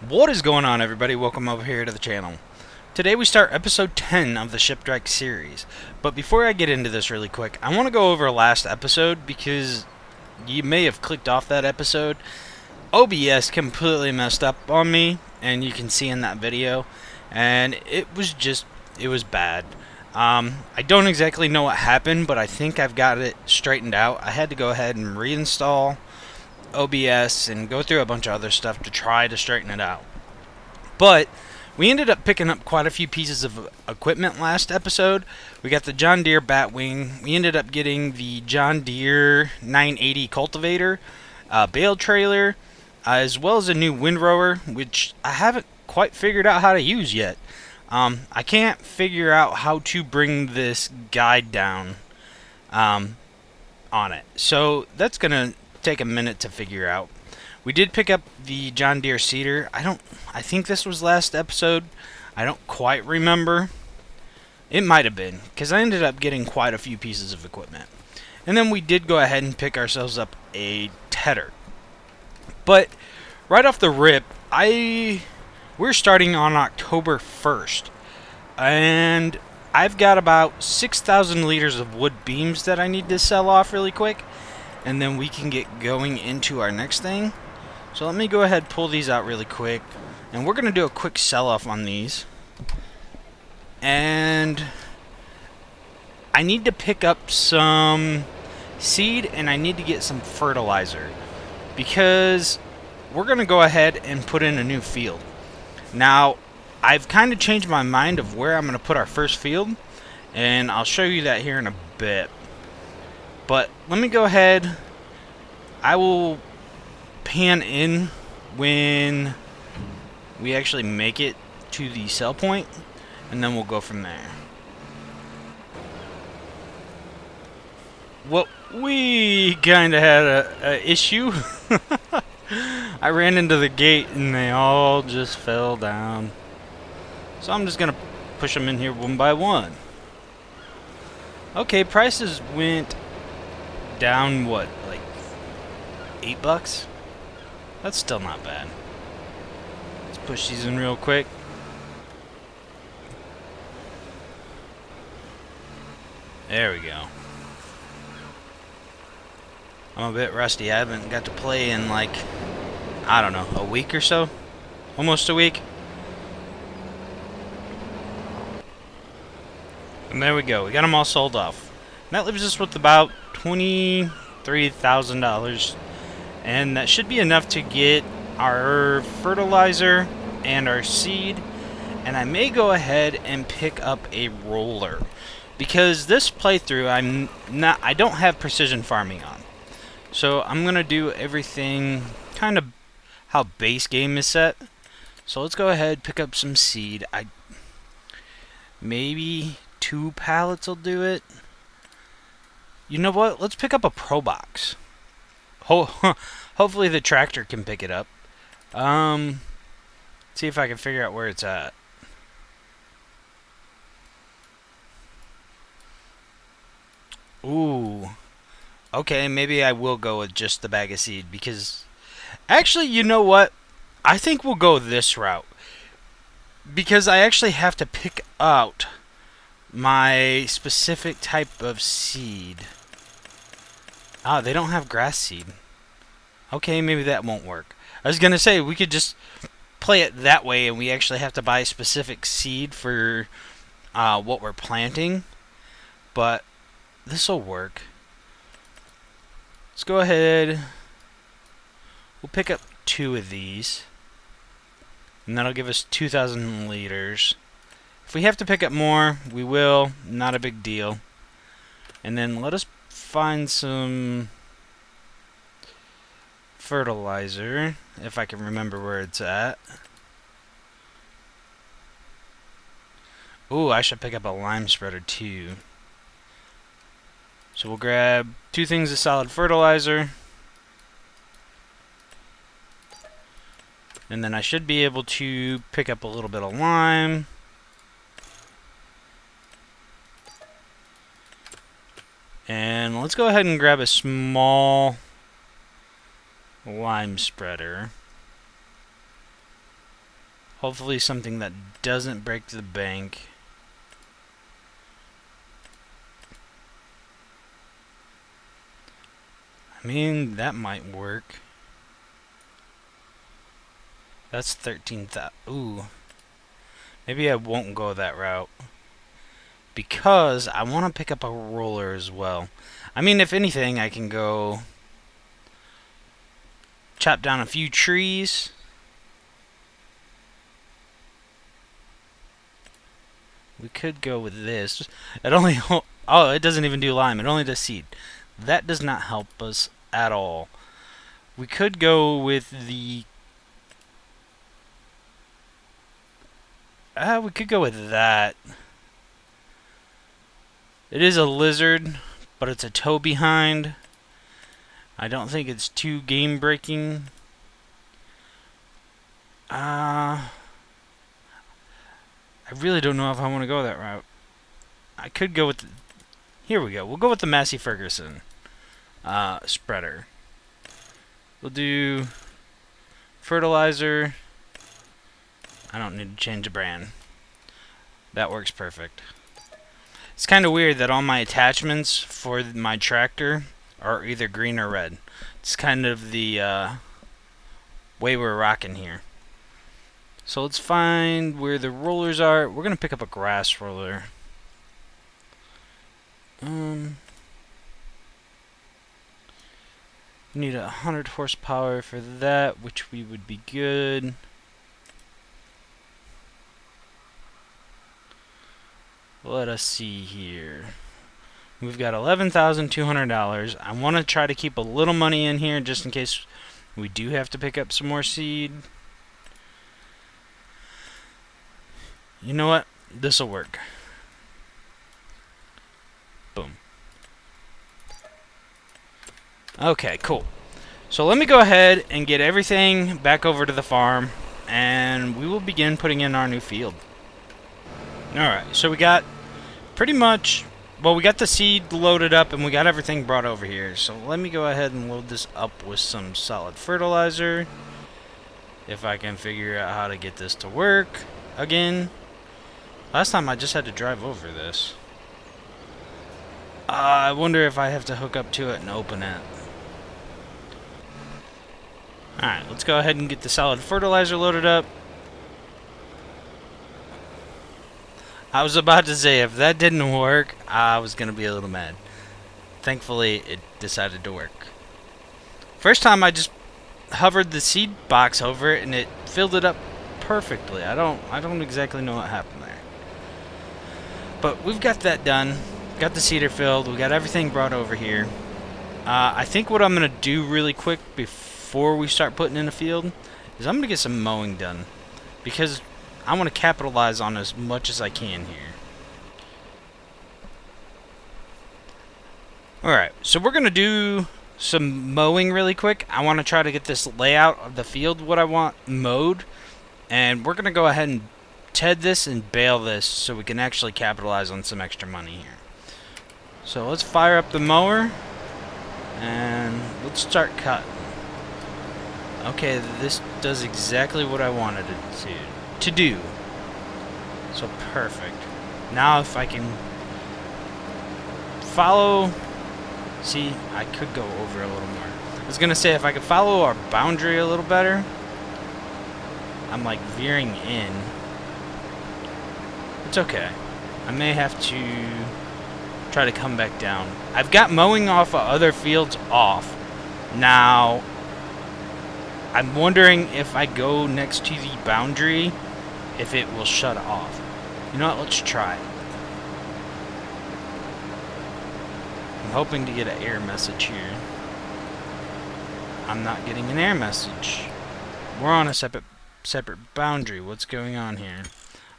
What is going on, everybody? Welcome over here to the channel. Today we start episode 10 of the Shipwrecked series. But before I get into this really quick, I want to go over last episode because you may have clicked off that episode. OBS completely messed up on me, and you can see in that video. And it was bad. I don't exactly know what happened, but I think I've got it straightened out. I had to go ahead and reinstall OBS and go through a bunch of other stuff to try to straighten it out. But we ended up picking up quite a few pieces of equipment last episode. We got the John Deere Batwing. We ended up getting the John Deere 980 cultivator, bale trailer, as well as a new windrower, which I haven't quite figured out how to use yet. I can't figure out how to bring this guide down on it. So that's going to take a minute to figure out. We did pick up the John Deere seeder. I think this was last episode. I don't quite remember. It might have been, because I ended up getting quite a few pieces of equipment. And then we did go ahead and pick ourselves up a tedder. But right off the rip, we're starting on October 1st. And I've got about 6,000 liters of wood beams that I need to sell off really quick. And then we can get going into our next thing. So let me go ahead and pull these out really quick. And we're going to do a quick sell-off on these. And I need to pick up some seed and I need to get some fertilizer. Because we're going to go ahead and put in a new field. Now, I've kind of changed my mind of where I'm going to put our first field. And I'll show you that here in a bit. But let me go ahead. I will pan in when we actually make it to the sell point, and then we'll go from there. Well, we kind of had a issue. I ran into the gate and they all just fell down. So I'm just going to push them in here one by one. Okay, prices went down, what, like $8? That's still not bad. Let's push these in real quick. There we go. I'm a bit rusty. I haven't got to play in like, I don't know, a week or so? Almost a week. And there we go. We got them all sold off. And that leaves us with about $23,000, and that should be enough to get our fertilizer and our seed. And I may go ahead and pick up a roller, because this playthrough I don't have precision farming on, so I'm gonna do everything kind of how base game is set. So let's go ahead, pick up some seed. Maybe 2 pallets will do it. You know what? Let's pick up a Pro Box. Hopefully the tractor can pick it up. See if I can figure out where it's at. Ooh. Okay, maybe I will go with just the bag of seed, because actually, you know what? I think we'll go this route, because I actually have to pick out my specific type of seed. Ah, they don't have grass seed. Okay, maybe that won't work. I was gonna say, we could just play it that way and we actually have to buy specific seed for what we're planting. But this'll work. Let's go ahead. We'll pick up 2 of these. And that'll give us 2,000 liters. If we have to pick up more, we will. Not a big deal. And then let us find some fertilizer, if I can remember where it's at. Ooh, I should pick up a lime spreader too. So we'll grab 2 things of solid fertilizer. And then I should be able to pick up a little bit of lime. And let's go ahead and grab a small lime spreader. Hopefully something that doesn't break the bank. I mean, that might work. That's 13,000. Ooh. Maybe I won't go that route. Because I want to pick up a roller as well. I mean, if anything, I can go chop down a few trees. We could go with this. It only... Oh, it doesn't even do lime. It only does seed. That does not help us at all. We could go with the... we could go with that. It is a lizard, but it's a toe behind. I don't think it's too game breaking. I really don't know if I want to go that route. I could go with... Here we go. We'll go with the Massey Ferguson spreader. We'll do fertilizer. I don't need to change the brand. That works perfect. It's kind of weird that all my attachments for my tractor are either green or red. It's kind of the way we're rocking here. So let's find where the rollers are. We're going to pick up a grass roller. Need 100 horsepower for that, which we would be good. Let us see here. We've got $11,200. I want to try to keep a little money in here just in case we do have to pick up some more seed. You know what? This'll work. Boom. Okay, cool. So let me go ahead and get everything back over to the farm, and we will begin putting in our new field. Alright, so we got pretty much... Well, we got the seed loaded up, and we got everything brought over here. So let me go ahead and load this up with some solid fertilizer. If I can figure out how to get this to work again. Last time I just had to drive over this. I wonder if I have to hook up to it and open it. Alright, let's go ahead and get the solid fertilizer loaded up. I was about to say, if that didn't work, I was going to be a little mad. Thankfully, it decided to work. First time I just hovered the seed box over it and it filled it up perfectly. I don't exactly know what happened there. But we've got that done. Got the seeder filled. We got everything brought over here. I think what I'm going to do really quick before we start putting in a field is I'm going to get some mowing done. Because I want to capitalize on as much as I can here. Alright, so we're going to do some mowing really quick. I want to try to get this layout of the field what I want mowed. And we're going to go ahead and TED this and bale this so we can actually capitalize on some extra money here. So let's fire up the mower. And let's start cutting. Okay, this does exactly what I wanted it to do. So perfect. Now if I can follow... See, I could go over a little more. I was going to say if I could follow our boundary a little better. I'm like veering in. It's okay. I may have to try to come back down. I've got mowing off of other fields off. Now, I'm wondering if I go next to the boundary, if it will shut off. You know what? Let's try it. I'm hoping to get an error message here. I'm not getting an error message. We're on a separate boundary. What's going on here?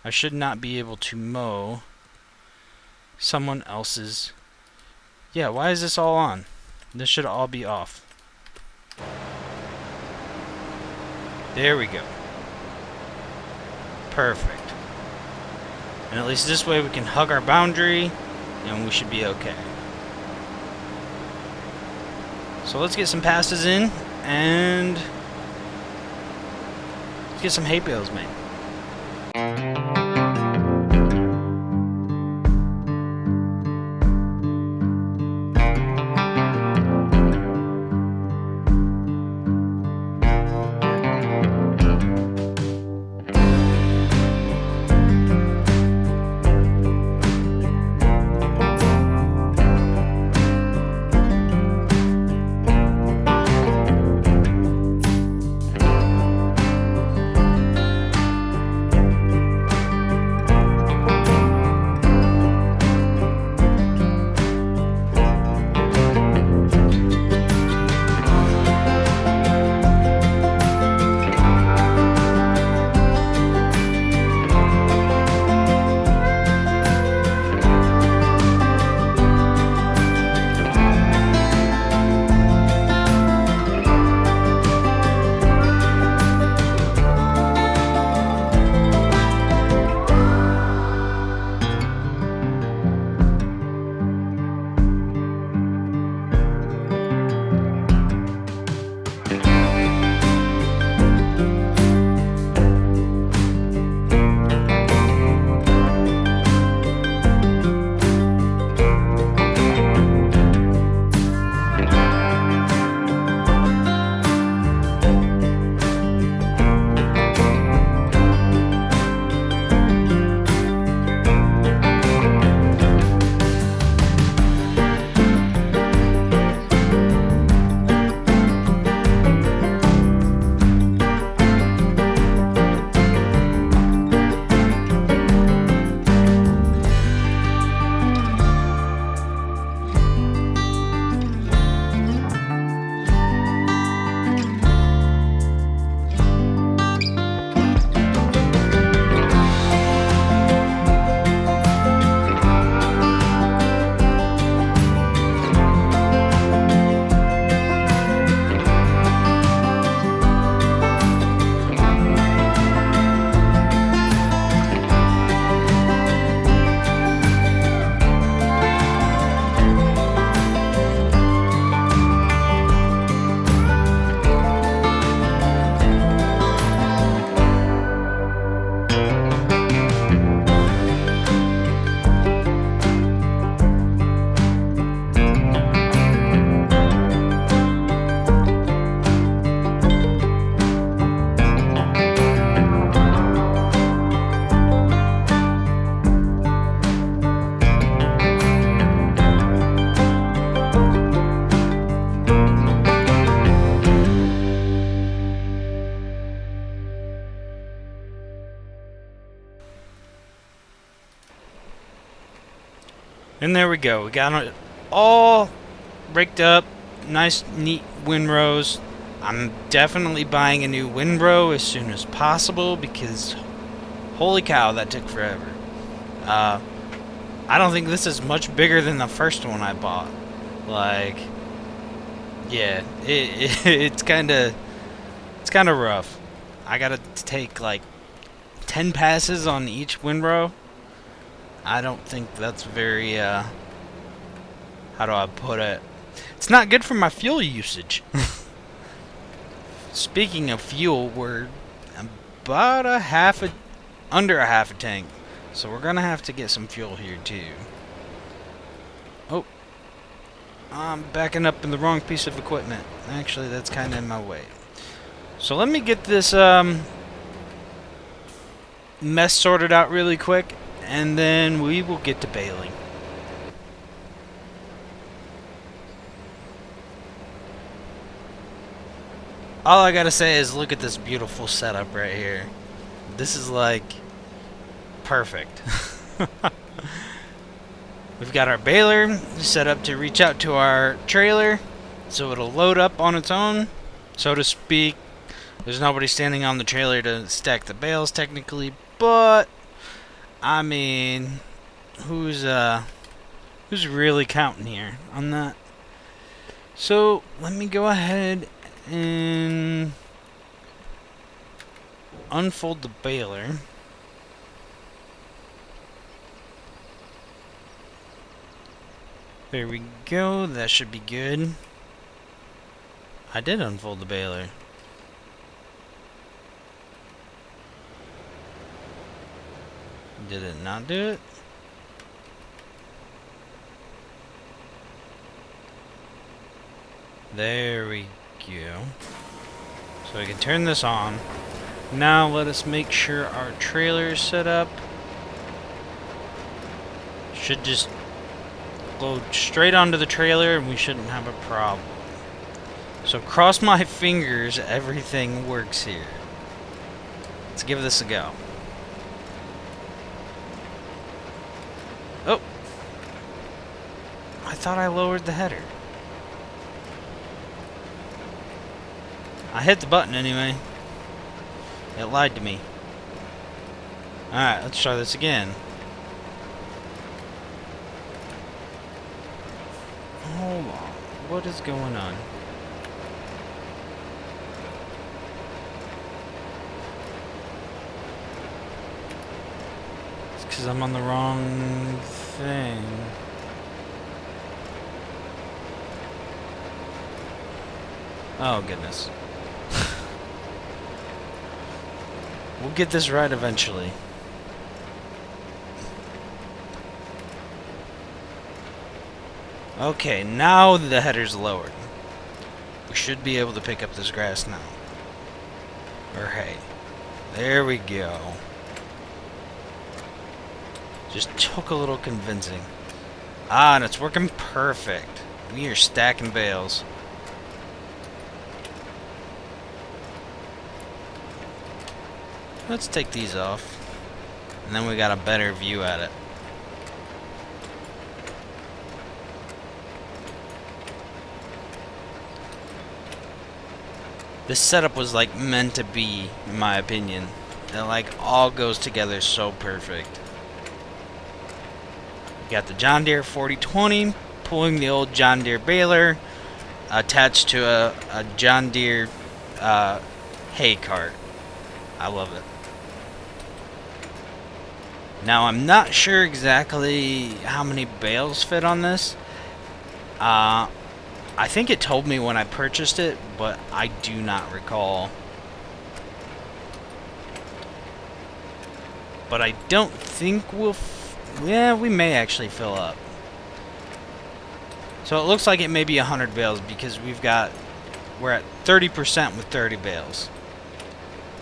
I should not be able to mow someone else's... Yeah, why is this all on? This should all be off. There we go. Perfect. And at least this way we can hug our boundary and we should be okay. So let's get some passes in and let's get some hay bales made. And there we go. We got it all rigged up. Nice, neat windrows. I'm definitely buying a new windrow as soon as possible because holy cow, that took forever. I don't think this is much bigger than the first one I bought. Like, yeah, it's kind of rough. I gotta take like 10 passes on each windrow. I don't think that's very, how do I put it? It's not good for my fuel usage. Speaking of fuel, we're about under a half a tank. So we're gonna have to get some fuel here too. Oh, I'm backing up in the wrong piece of equipment. Actually, that's kind of in my way. So let me get this mess sorted out really quick, and then we will get to baling. All I gotta say is look at this beautiful setup right here. This is like perfect. We've got our baler set up to reach out to our trailer so it'll load up on its own, so to speak. There's nobody standing on the trailer to stack the bales technically, but I mean, who's really counting here on that? So let me go ahead and unfold the baler. There we go, that should be good. I did unfold the baler. Did it not do it? There we go. So I can turn this on. Now let us make sure our trailer is set up. Should just load straight onto the trailer and we shouldn't have a problem. So cross my fingers everything works here. Let's give this a go. Oh! I thought I lowered the header. I hit the button anyway. It lied to me. Alright, let's try this again. Hold on. What is going on? It's because I'm on the wrong thing. Oh, goodness. We'll get this right eventually. Okay, now the header's lowered. We should be able to pick up this grass now. Or hay. There we go. Just took a little convincing. Ah, and it's working perfect. We are stacking bales. Let's take these off. And then we got a better view at it. This setup was like meant to be, in my opinion. It like all goes together so perfect. We got the John Deere 4020 pulling the old John Deere baler attached to a John Deere hay cart. I love it. Now I'm not sure exactly how many bales fit on this. I think it told me when I purchased it, but I do not recall. But I don't think we'll... yeah, we may actually fill up. So it looks like it may be 100 bales because we're at 30% with 30 bales.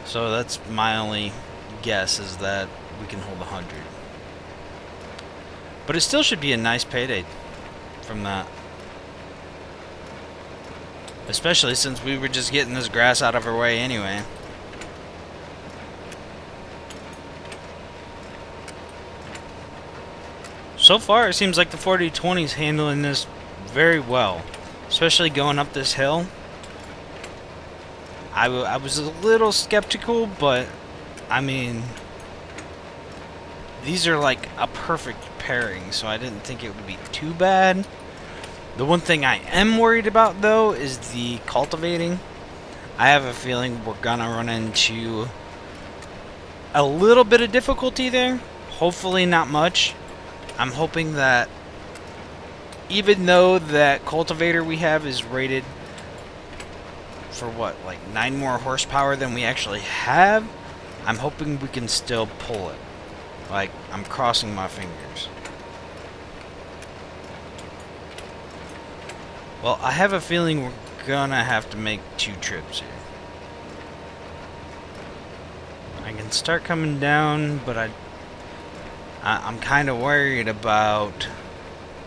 So that's my only guess, is that we can hold 100. But it still should be a nice payday from that. Especially since we were just getting this grass out of our way anyway. So far, it seems like the 4020 is handling this very well, especially going up this hill. I was a little skeptical, but I mean, these are like a perfect pairing, so I didn't think it would be too bad. The one thing I am worried about, though, is the cultivating. I have a feeling we're gonna run into a little bit of difficulty there. Hopefully not much. I'm hoping that even though that cultivator we have is rated for what, like 9 more horsepower than we actually have, I'm hoping we can still pull it. Like, I'm crossing my fingers. Well, I have a feeling we're gonna have to make 2 trips here. I can start coming down, but I'm kind of worried about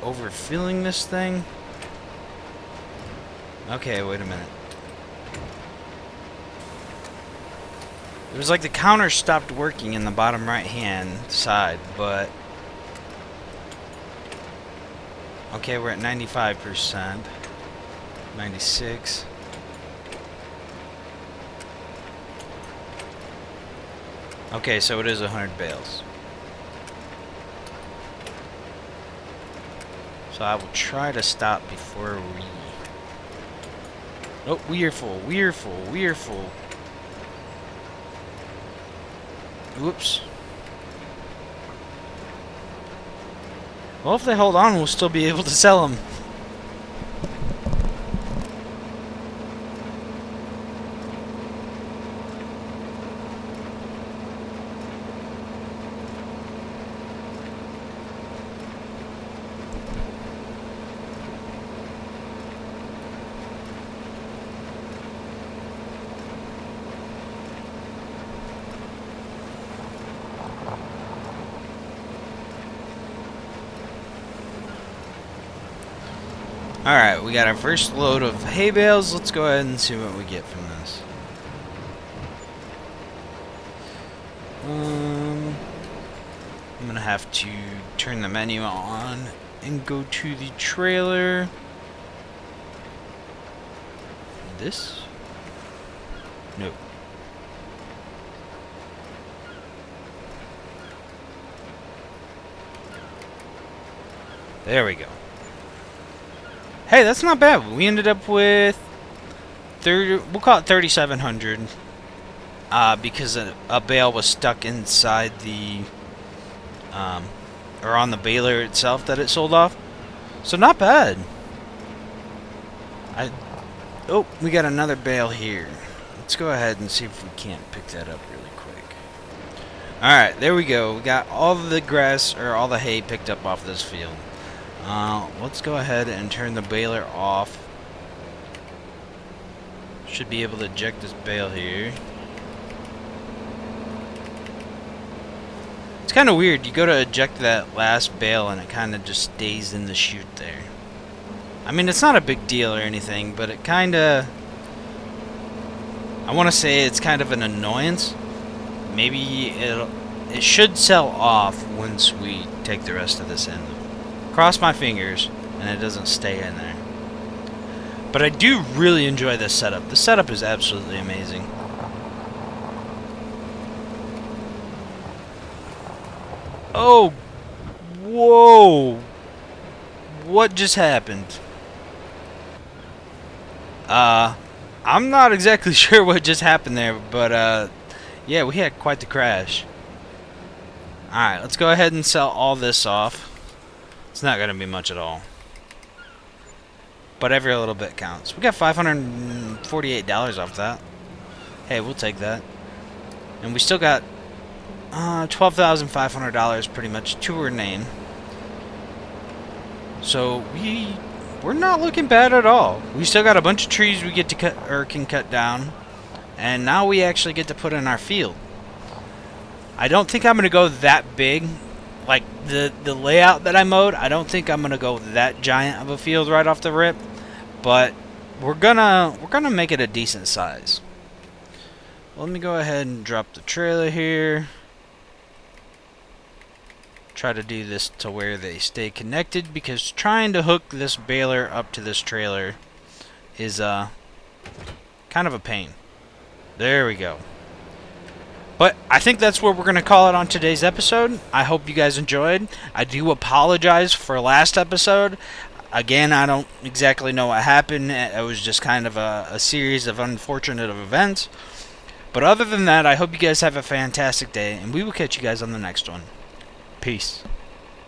overfilling this thing. Okay, wait a minute. It was like the counter stopped working in the bottom right hand side, but okay, we're at 95%. 96. Okay, so it is 100 bales. So I will try to stop before we... Oh, we're full, we're full, we're full. Whoops. Well, if they hold on, we'll still be able to sell them. Alright, we got our first load of hay bales. Let's go ahead and see what we get from this. I'm gonna have to turn the menu on and go to the trailer. This? Nope. There we go. Hey, that's not bad. We ended up with we'll call it 3,700, because a bale was stuck inside the, or on the baler itself that it sold off. So not bad. Oh, we got another bale here. Let's go ahead and see if we can't pick that up really quick. Alright, there we go. We got all the grass, or all the hay picked up off this field. Let's go ahead and turn the baler off. Should be able to eject this bale here. It's kind of weird. You go to eject that last bale and it kind of just stays in the chute there. I mean, it's not a big deal or anything, but it kind of... I want to say it's kind of an annoyance. Maybe it should sell off once we take the rest of this in. Cross my fingers, and it doesn't stay in there. But I do really enjoy this setup. The setup is absolutely amazing. Oh! Whoa! What just happened? I'm not exactly sure what just happened there, but, yeah, we had quite the crash. Alright, let's go ahead and sell all this off. It's not going to be much at all. But every little bit counts. We got $548 off that. Hey, we'll take that. And we still got $12,500 pretty much to our name. So we're not looking bad at all. We still got a bunch of trees we get to cut, or can cut down. And now we actually get to put in our field. I don't think I'm going to go that big. Like the layout that I mowed, I don't think I'm gonna go that giant of a field right off the rip, but we're gonna make it a decent size. Well, let me go ahead and drop the trailer here. try to do this to where they stay connected, because trying to hook this baler up to this trailer is kind of a pain. There we go. But I think that's where we're going to call it on today's episode. I hope you guys enjoyed. I do apologize for last episode. Again, I don't exactly know what happened. It was just kind of a series of unfortunate events. But other than that, I hope you guys have a fantastic day, and we will catch you guys on the next one. Peace.